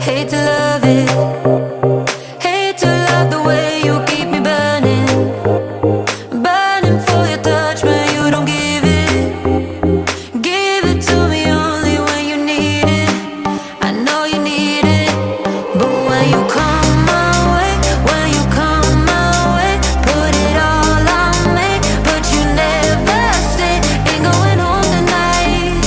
Hate to love it, hate to love the way you keep me burning, burning for your touch when you don't give it to me only when you need it. I know you need it, but when you come my way, when you come my way, put it all on me, but you never stay. Ain't going home tonight,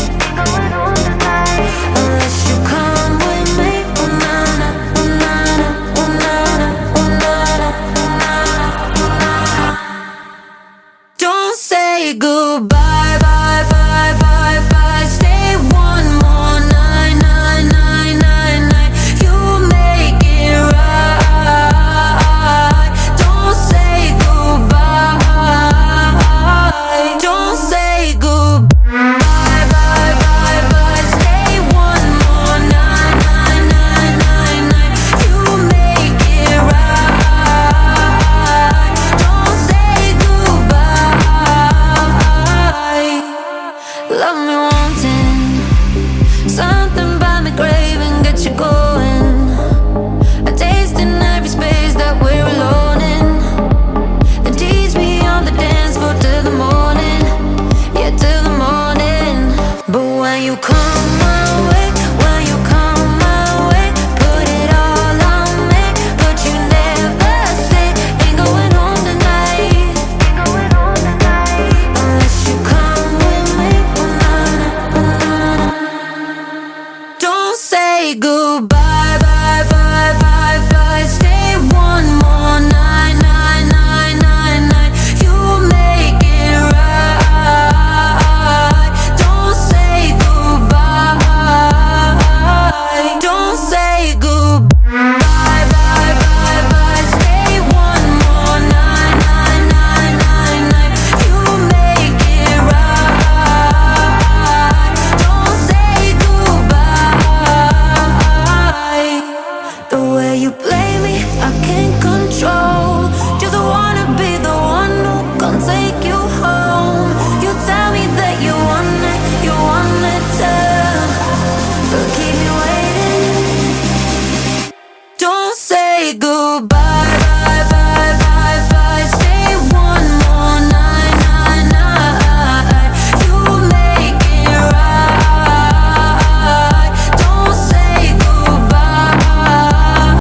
unless you come with me. Oh na na, oh na na, oh na na, oh na na, oh na na, oh na. Don't say goodbye, bye, bye, bye, bye. Stay one more night, night, night, night, night. You make it right. Don't say goodbye. Don't say goodbye, bye, bye, bye. Stay one more night, night, night, night, night. You make it right. Don't say goodbye. Love me wanting something by me craving, get you going. A taste in every space that we're alone in. Then tease me on the dance floor till the morning, yeah, till the morning. But when you come